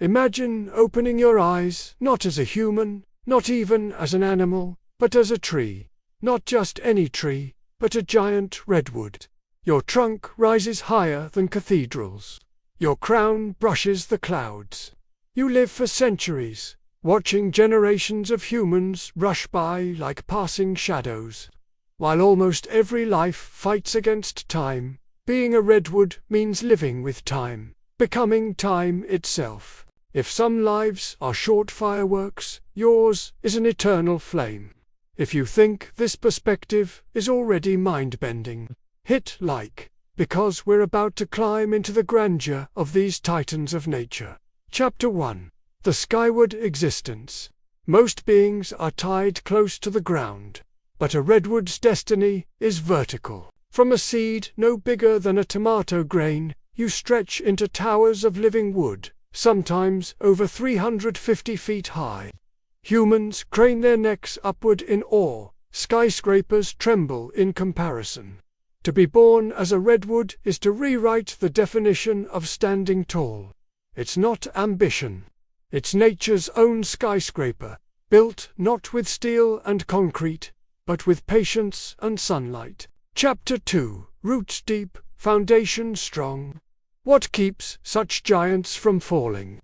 Imagine opening your eyes, not as a human, not even as an animal, but as a tree. Not just any tree, but a giant redwood. Your trunk rises higher than cathedrals. Your crown brushes the clouds. You live for centuries, watching generations of humans rush by like passing shadows. While almost every life fights against time, being a redwood means living with time, becoming time itself. If some lives are short fireworks, yours is an eternal flame. If you think this perspective is already mind-bending, hit like, because we're about to climb into the grandeur of these titans of nature. Chapter 1. The Skyward Existence. Most beings are tied close to the ground, but a redwood's destiny is vertical. From a seed no bigger than a tomato grain, you stretch into towers of living wood, sometimes over 350 feet high. Humans crane their necks upward in awe, skyscrapers tremble in comparison. To be born as a redwood is to rewrite the definition of standing tall. It's not ambition. It's nature's own skyscraper, built not with steel and concrete, but with patience and sunlight. Chapter 2. Roots deep, foundation strong. What keeps such giants from falling?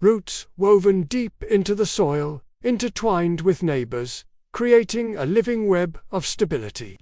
Roots woven deep into the soil, intertwined with neighbors, creating a living web of stability.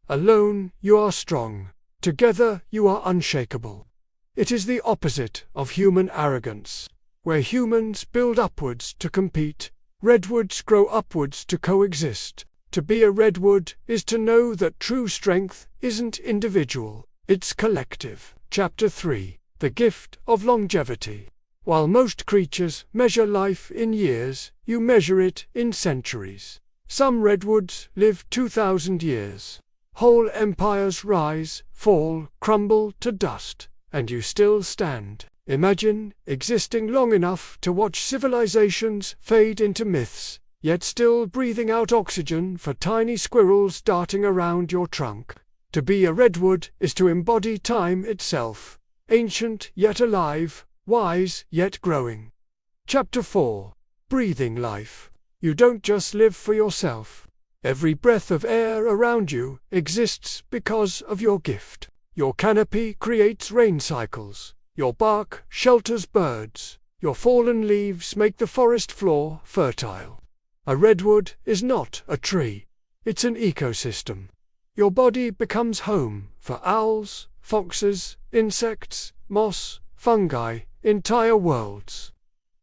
Alone you are strong, together you are unshakable. It is the opposite of human arrogance. Where humans build upwards to compete, redwoods grow upwards to coexist. To be a redwood is to know that true strength isn't individual, it's collective. Chapter 3. The Gift of Longevity. While most creatures measure life in years, you measure it in centuries. Some redwoods live 2,000 years. Whole empires rise, fall, crumble to dust, and you still stand. Imagine existing long enough to watch civilizations fade into myths, yet still breathing out oxygen for tiny squirrels darting around your trunk. To be a redwood is to embody time itself, ancient yet alive, wise yet growing. Chapter 4. Breathing life. You don't just live for yourself. Every breath of air around you exists because of your gift. Your canopy creates rain cycles. Your bark shelters birds. Your fallen leaves make the forest floor fertile. A redwood is not a tree. It's an ecosystem. Your body becomes home for owls, foxes, insects, moss, fungi, entire worlds.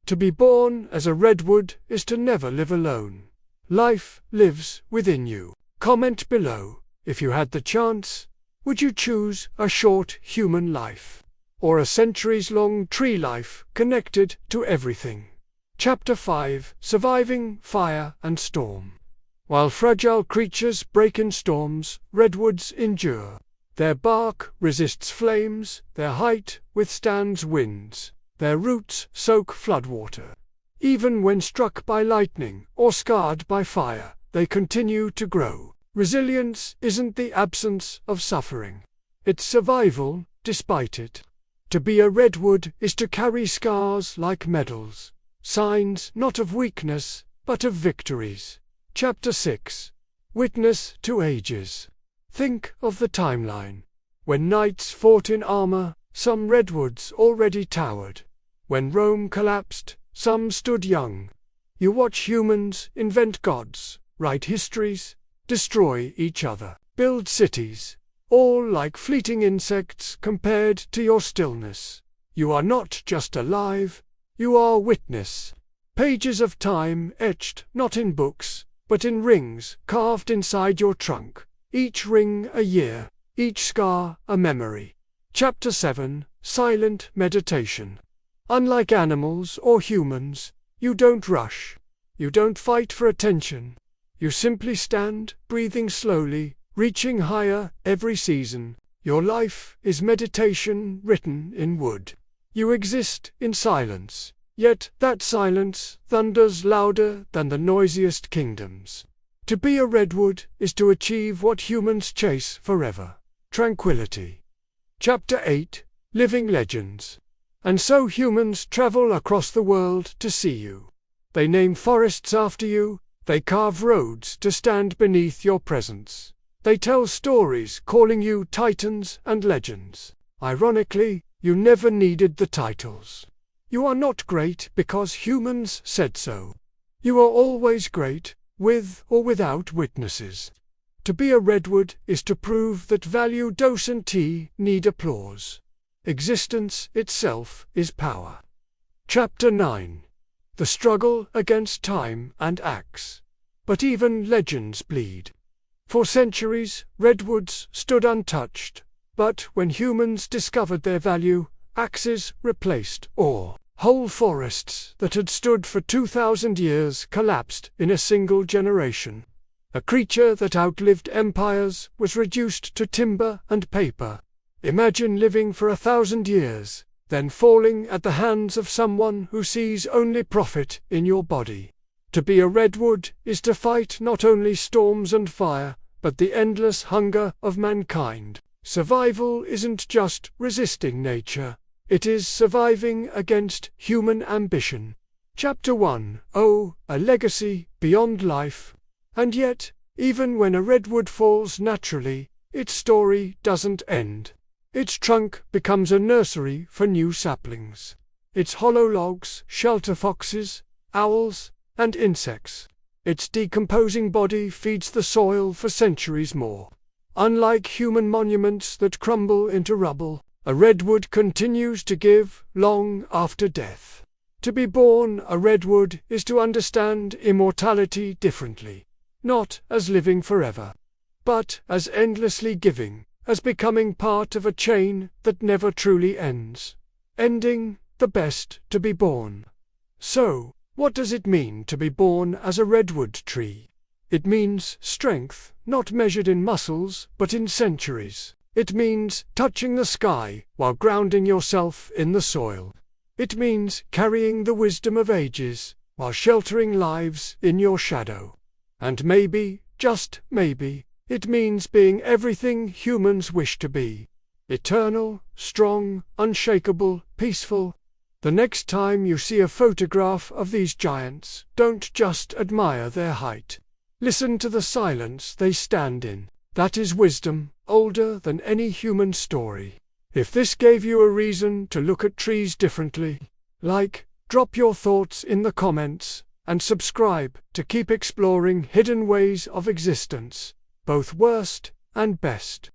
To be born as a redwood is to never live alone. Life lives within you. Comment below, if you had the chance, would you choose a short human life, or a centuries-long tree life connected to everything? Chapter 5. Surviving fire and storm. While fragile creatures break in storms, redwoods endure. Their bark resists flames, their height withstands winds, their roots soak floodwater. Even when struck by lightning or scarred by fire, they continue to grow. Resilience isn't the absence of suffering. It's survival despite it. To be a redwood is to carry scars like medals, signs not of weakness, but of victories. Chapter 6. Witness to ages. Think of the timeline. When knights fought in armor, some redwoods already towered. When Rome collapsed, some stood young. You watch humans invent gods, write histories, destroy each other, build cities, all like fleeting insects compared to your stillness. You are not just alive, you are witness. Pages of time etched not in books, but in rings carved inside your trunk. Each ring a year, each scar a memory. Chapter 7. Silent Meditation. Unlike animals or humans, you don't rush. You don't fight for attention. You simply stand, breathing slowly, reaching higher every season. Your life is meditation written in wood. You exist in silence, yet that silence thunders louder than the noisiest kingdoms. To be a redwood is to achieve what humans chase forever: tranquility. Chapter 8. Living Legends. And so humans travel across the world to see you. They name forests after you, they carve roads to stand beneath your presence. They tell stories calling you titans and legends. Ironically, you never needed the titles. You are not great because humans said so. You are always great, with or without witnesses. To be a redwood is to prove that value doesn't need applause. Existence itself is power. Chapter 9. The struggle against time and axe. But even legends bleed. For centuries, redwoods stood untouched, but when humans discovered their value, axes replaced ore. Whole forests that had stood for 2,000 years collapsed in a single generation. A creature that outlived empires was reduced to timber and paper. Imagine living for 1,000 years, then falling at the hands of someone who sees only profit in your body. To be a redwood is to fight not only storms and fire, but the endless hunger of mankind. Survival isn't just resisting nature. It is surviving against human ambition. Chapter 1. Oh, a legacy beyond life. And yet, even when a redwood falls naturally, its story doesn't end. Its trunk becomes a nursery for new saplings. Its hollow logs shelter foxes, owls, and insects. Its decomposing body feeds the soil for centuries more. Unlike human monuments that crumble into rubble, a redwood continues to give long after death. To be born a redwood is to understand immortality differently, not as living forever, but as endlessly giving, as becoming part of a chain that never truly ends, ending the best to be born. So, what does it mean to be born as a redwood tree? It means strength, not measured in muscles, but in centuries. It means touching the sky while grounding yourself in the soil. It means carrying the wisdom of ages while sheltering lives in your shadow. And maybe, just maybe, it means being everything humans wish to be. Eternal, strong, unshakable, peaceful. The next time you see a photograph of these giants, don't just admire their height. Listen to the silence they stand in. That is wisdom, older than any human story. If this gave you a reason to look at trees differently, drop your thoughts in the comments, and subscribe to keep exploring hidden ways of existence, both worst and best.